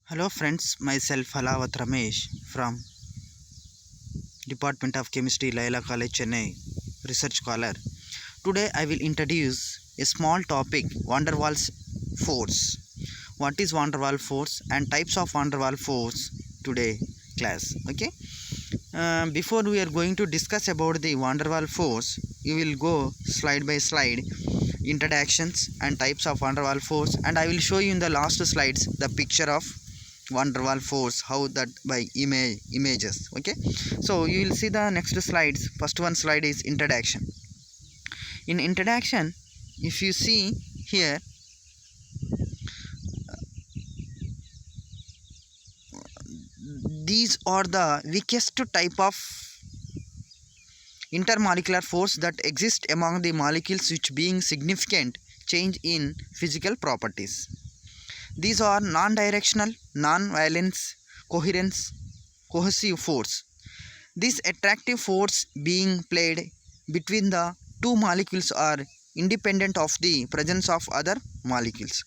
Hello friends, myself Halawat Ramesh from Department of Chemistry, Laila College, Chennai, research scholar. Today I will introduce a small topic, van der Waals force. What is van der Waals force and types of van der Waals force today class. Okay. Before we are going to discuss about the van der Waals force, you will go slide by slide introductions and types of van der Waals force, and I will show you in the last slides the picture of van der Waals force, how that by images. Okay, so you will see the next slides. First one slide is introduction. In introduction, if you see here, these are the weakest type of intermolecular force that exist among the molecules which being significant change in physical properties. These are non-directional, non-valence, cohesive force. This attractive force being played between the two molecules are independent of the presence of other molecules.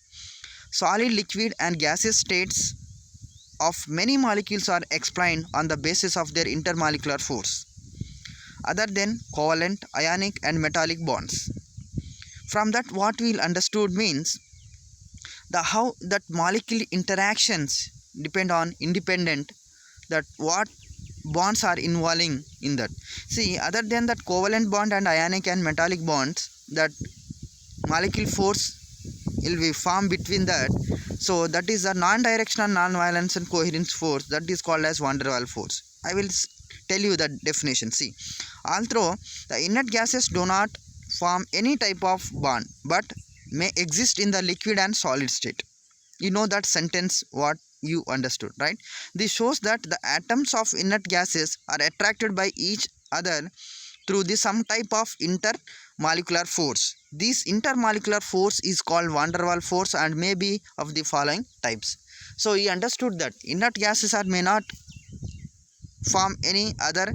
Solid, liquid and gaseous states of many molecules are explained on the basis of their intermolecular force, other than covalent, ionic and metallic bonds. From that, what we understood means the how that molecule interactions depend on independent, that what bonds are involving in that. See, other than that covalent bond and ionic and metallic bonds, that molecule force will be formed between that. So that is a non-directional, non-valence and coherence force, that is called as van der Waals force. I will tell you the definition. See, although the inert gases do not form any type of bond but may exist in the liquid and solid state. You know that sentence, what you understood, right? This shows that the atoms of inert gases are attracted by each other through some type of intermolecular force. This intermolecular force is called van der Waals force and may be of the following types. So you understood that inert gases may not form any other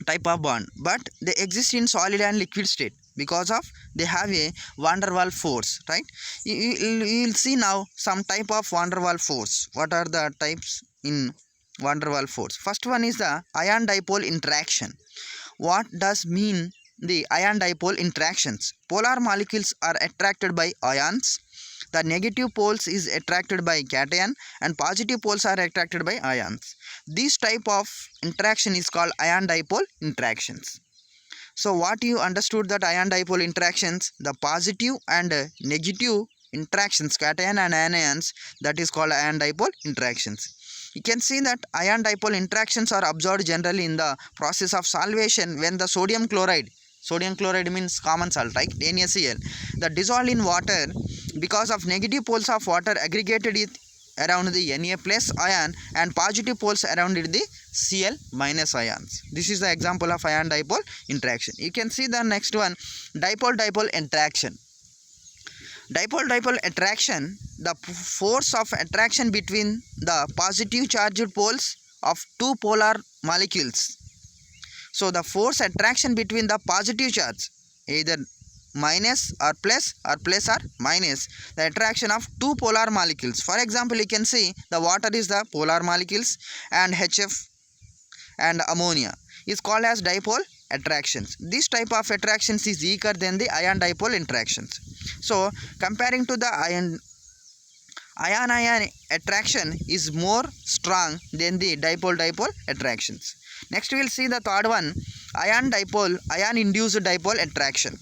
type of bond but they exist in solid and liquid state because of they have a van der Waals force, right? You will see now some type of van der Waals force. What are the types in van der Waals force? First one is the ion dipole interaction. What does mean the ion dipole interactions? Polar molecules are attracted by ions. The negative poles is attracted by cation and positive poles are attracted by ions. This type of interaction is called ion dipole interactions. So what you understood that ion dipole interactions, the positive and negative interactions, cation and anions, that is called ion dipole interactions. You can see that ion dipole interactions are observed generally in the process of solvation when the sodium chloride means common salt, right? NaCl, that dissolved in water because of negative poles of water aggregated it around the Na plus ion and positive poles around it the Cl minus ions. This is the example of ion dipole interaction. You can see the next one, dipole interaction. Dipole attraction, the force of attraction between the positive charged poles of two polar molecules. So the force attraction between the positive charge, either minus or plus or minus, the attraction of two polar molecules. For example, you can see the water is the polar molecules and HF and ammonia is called as dipole attractions. This type of attractions is weaker than the ion dipole interactions. So comparing to the ion attraction is more strong than the dipole attractions. Next we will see the third one, ion induced dipole attraction.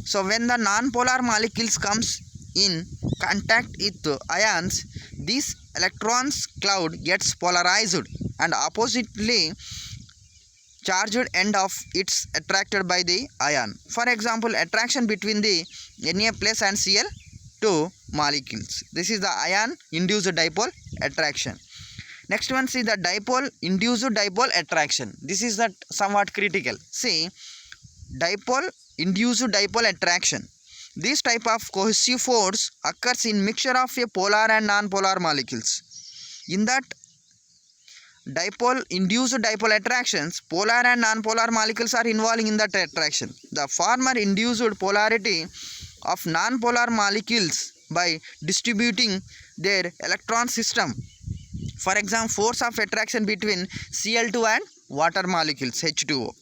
So when the non-polar molecules comes in contact with ions, this electrons cloud gets polarized and oppositely charged end of it's attracted by the ion. For example, attraction between the Na plus and Cl2 molecules. This is the ion induced dipole attraction. Next one, see the dipole induced dipole attraction. This is that somewhat critical. See, dipole induced dipole attraction. This type of cohesive force occurs in mixture of a polar and non-polar molecules. In that dipole induced dipole attractions, polar and non-polar molecules are involving in that attraction. The former induced polarity of non-polar molecules by distributing their electron system For example, force of attraction between Cl2 and water molecules H2O.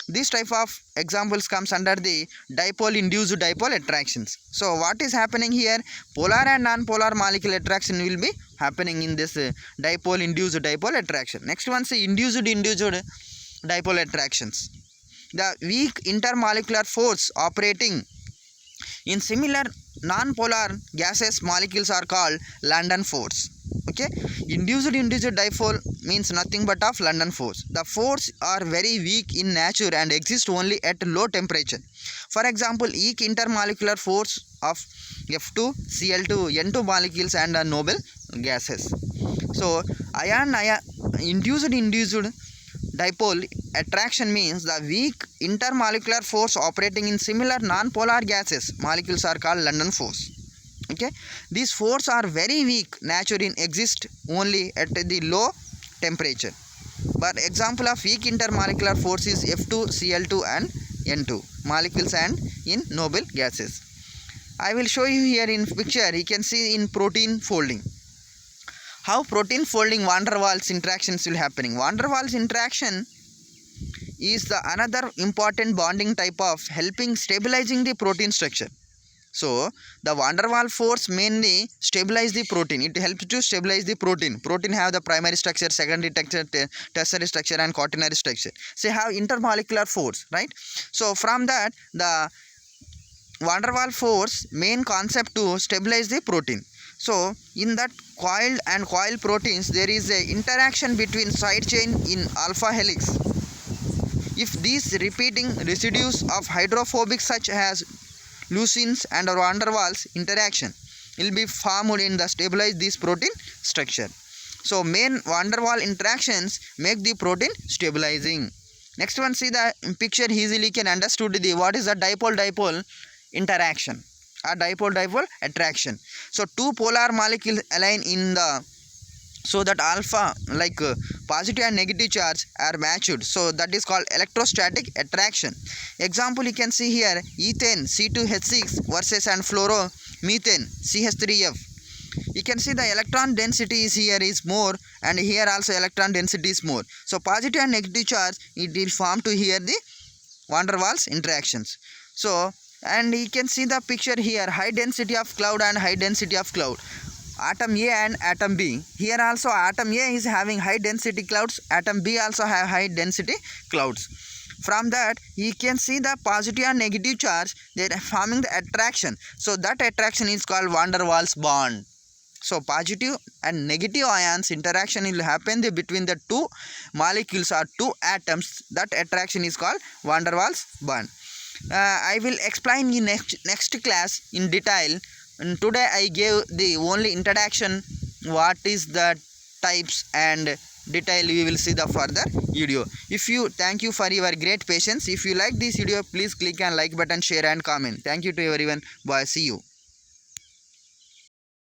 This type of examples comes under the dipole induced dipole attractions. So what is happening here? Polar and non-polar molecule attraction will be happening in this dipole induced dipole attraction. Next one, say induced dipole attractions. The weak intermolecular force operating in similar non-polar gaseous molecules are called London force. Okay, induced dipole means nothing but of London force. The force are very weak in nature and exist only at low temperature. For example, weak intermolecular force of F2, Cl2, N2 molecules and noble gases. So induced dipole attraction means the weak intermolecular force operating in similar non-polar gases molecules are called London force. Okay, these forces are very weak nature in exist only at the low temperature. But example of weak intermolecular force is F2, Cl2 and N2 molecules and in noble gases. I will show you here in picture. You can see in protein folding how protein folding van der Waals interactions will happening. Van der Waals interaction is the another important bonding type of helping stabilizing the protein structure. So the van der Waals force mainly stabilize the protein. It helps to stabilize the protein. Protein have the primary structure, secondary structure, tertiary structure and quaternary structure. So have intermolecular force, right? So from that the van der Waals force main concept to stabilize the protein. So in that coiled and coil proteins there is a interaction between side chain in alpha helix. If these repeating residues of hydrophobic such as leucines and van der Waals interaction will be formed in the stabilize this protein structure. So main van der Waals interactions make the protein stabilizing. Next one, see the picture easily can understood the what is the dipole interaction or dipole attraction. So two polar molecules align in the so that alpha like positive and negative charge are matched, so that is called electrostatic attraction. Example you can see here ethane C2H6 versus and fluoromethane CH3F. You can see the electron density is here is more and here also electron density is more. So positive and negative charge it will form to here the van der Waals interactions. So and you can see the picture here high density of cloud and high density of cloud. Atom A and atom B. Here also atom A is having high density clouds, atom B also have high density clouds. From that you can see the positive and negative charge they are forming the attraction. So that attraction is called van der Waals bond. So positive and negative ions interaction will happen between the two molecules or two atoms. That attraction is called van der Waals bond. I will explain in next class in detail. And today I gave the only introduction what is the types and detail we will see the further video. Thank you for your great patience. If you like this video please click on like button, share and comment. Thank you to everyone. Bye, see you.